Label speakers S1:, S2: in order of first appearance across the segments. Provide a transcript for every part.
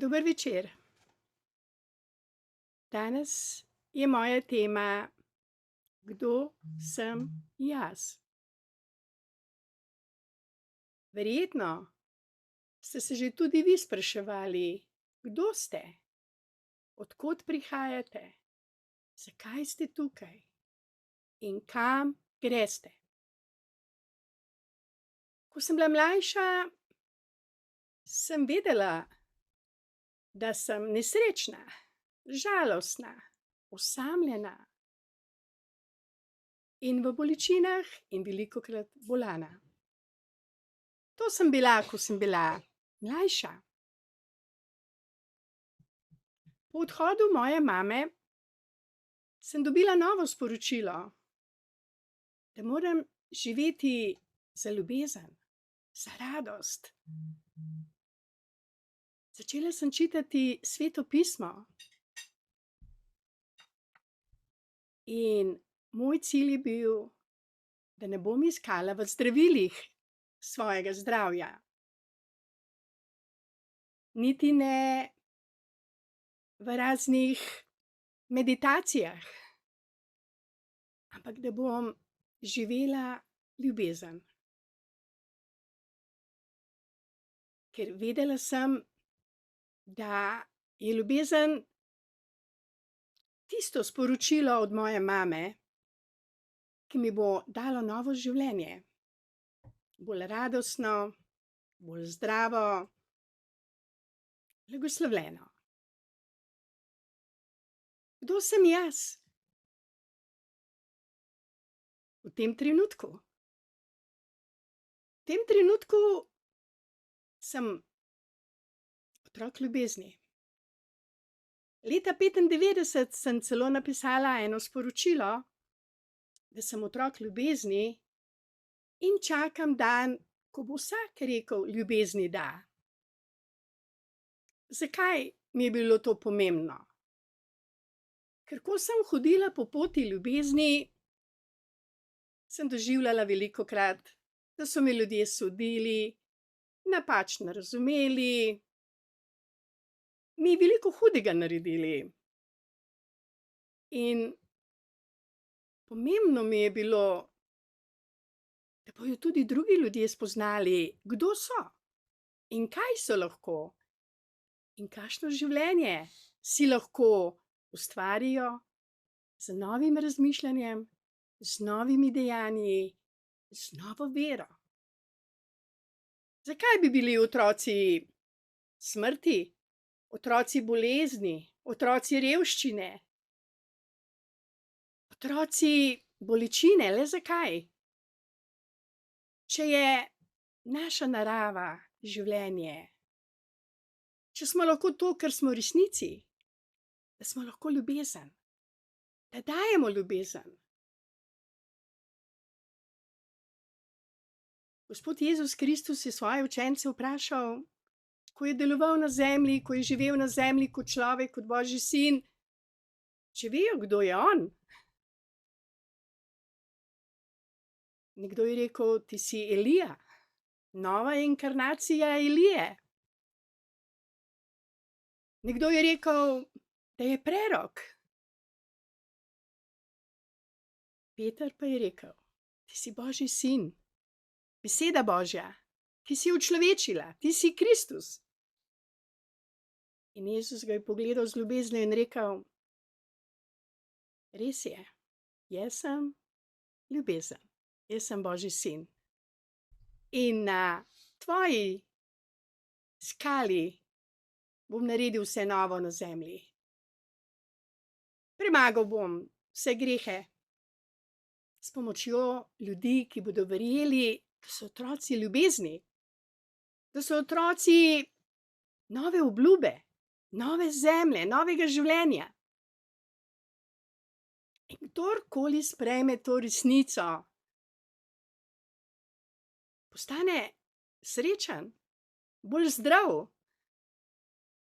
S1: Dober večer. Danes je moja tema, kdo sem jaz. Verjetno ste se že tudi vi spraševali, kdo ste, od kod prihajate, zakaj ste tukaj in kam greste. Ko sem bila mlajša, sem vedela, da sem nesrečna, žalostna, osamljena in v bolečinah in velikokrat bolana. To sem bila, ko sem bila mlajša. Po odhodu moje mame sem dobila novo sporočilo, da moram živeti za ljubezen, za radost. Začela sem čitati Sveto pismo in moj cilj je bil, da ne bom iskala v zdravilih svojega zdravja, niti ne v raznih meditacijah, ampak da bom živela ljubezen. Ker vedela sem, da je ljubezen tisto sporočilo od moje mame, ki mi bo dalo novo življenje, bolj radostno, bolj zdravo, blagoslovljeno. Kdo sem jaz v tem trenutku? V tem trenutku sem otrok ljubezni. Leta 1995 sem celo napisala eno sporočilo, da sem otrok ljubezni in čakam dan, ko bo vsak rekel ljubezni da. Zakaj mi je bilo to pomembno? Ker ko sem hodila po poti ljubezni, sem doživljala velikokrat, da so me ljudje sodili, napačno razumeli, mi veliko hudega naredili. In pomembno mi je bilo, da bojo tudi drugi ljudje spoznali, kdo so in kaj so lahko in kakšno življenje si lahko ustvarijo z novim razmišljanjem, z novimi dejanji, z novo vero. Zakaj bi bili otroci smrti, otroci bolezni, otroci revščine, otroci bolečine? Le zakaj? Če je naša narava življenje, če smo lahko to, kar smo v resnici, da smo lahko ljubezen, da dajemo ljubezen. Gospod Jezus Kristus je svoje učence vprašal, ko je deloval na zemlji, ko je živel na zemlji kot človek, kot Božji sin, če vejo, kdo je on. Nekdo je rekel, ti si Elija, nova inkarnacija Elije. Nekdo je rekel, da je prerok. Peter pa je rekel, ti si Božji sin, beseda Božja, ki si učlovečila, ti si Kristus. In Jezus ga je pogledal z ljubeznijo in rekel, res je, jaz sem ljubezen, jaz sem Božji sin. In na tvoji skali bom naredil vse novo na zemlji. Premagal bom vse grehe s pomočjo ljudi, ki bodo verjeli, da so otroci ljubezni, da so otroci nove obljube, nove zemlje, novega življenja. In kdorkoli sprejme to resnico, postane srečen, bolj zdrav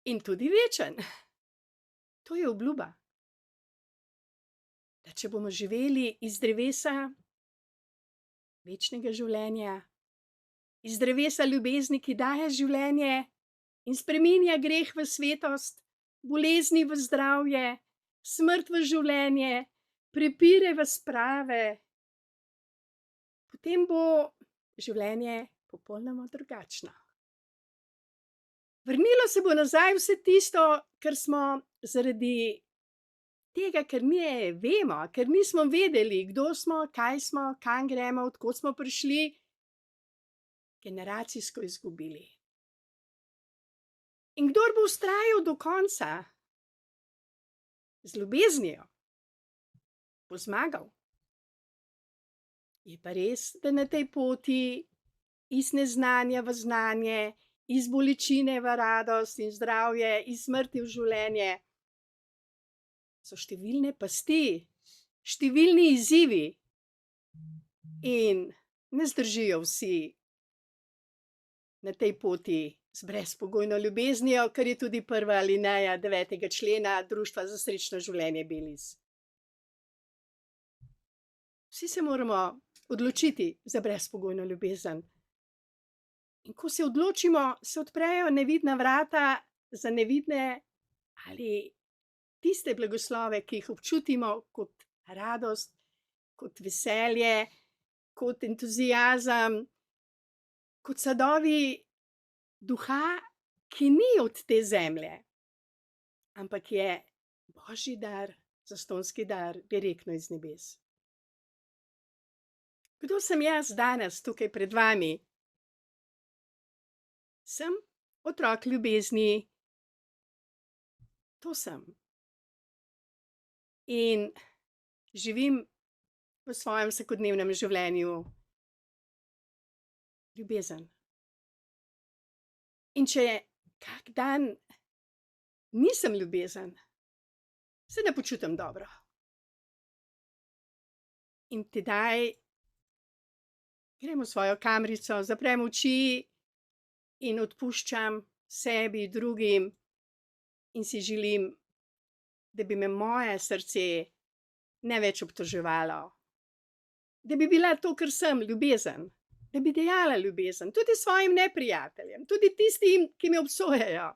S1: in tudi večen. To je obljuba. Da če bomo živeli iz drevesa večnega življenja, iz drevesa ljubezni, ki daje življenje, in spreminja greh v svetost, bolezni v zdravje, smrt v življenje, prepire v sprave, potem bo življenje popolnoma drugačno. Vrnilo se bo nazaj vse tisto, kar smo zaradi tega, ker ne vemo, ker nismo vedeli, kdo smo, kaj smo, kam gremo, od kod smo prišli, generacijsko izgubili. In kdor bo vztrajal do konca z ljubeznijo, bo zmagal. Je pa res, da na tej poti iz neznanja v znanje, iz bolečine v radost in zdravje, iz smrti v življenje so številne pasti, številni izzivi in ne zdržijo vsi na tej poti z brezpogojno ljubeznijo, kar je tudi prva alineja 9. člena Društva za srečno življenje Belize. Vsi se moramo odločiti za brezpogojno ljubezen. In ko se odločimo, se odprejo nevidna vrata za nevidne ali tiste blagoslove, ki jih občutimo kot radost, kot veselje, kot entuziazem, kot sadovi duha, ki ni od te zemlje, ampak je božji dar, zastonjski dar, direktno iz nebes. Kdo sem jaz danes tukaj pred vami? Sem otrok ljubezni. To sem. In živim v svojem vsakodnevnem življenju ljubezen. In če kak dan nisem ljubezen, se ne počutim dobro. In tedaj grem v svojo kamrico, zaprem oči in odpuščam sebi, drugim in si želim, da bi me moje srce ne več obtoževalo. Da bi bila to, kar sem, ljubezen. Da bi dejala ljubezen tudi svojim neprijateljem, tudi tistim, ki me obsojajo.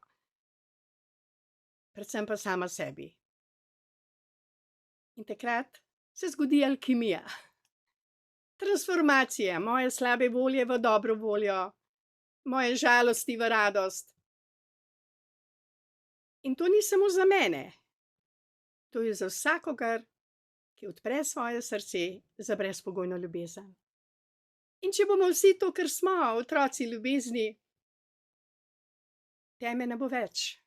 S1: Predvsem pa sama sebi. In takrat se zgodi alkimija. Transformacija moje slabe volje v dobro voljo, moje žalosti v radost. In to ni samo za mene. To je za vsakogar, ki odpre svoje srce za brezpogojno ljubezen. In če bomo vsi to, kar smo, otroci ljubezni, teme ne bo več.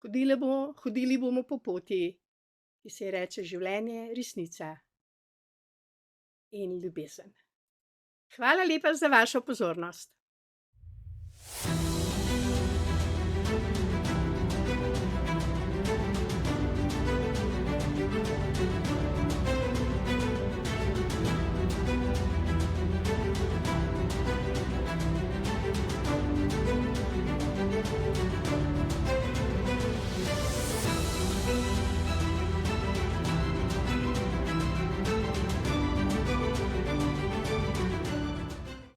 S1: Hodili bomo po poti, ki se ji reče življenje, resnica in ljubezen. Hvala lepa za vašo pozornost.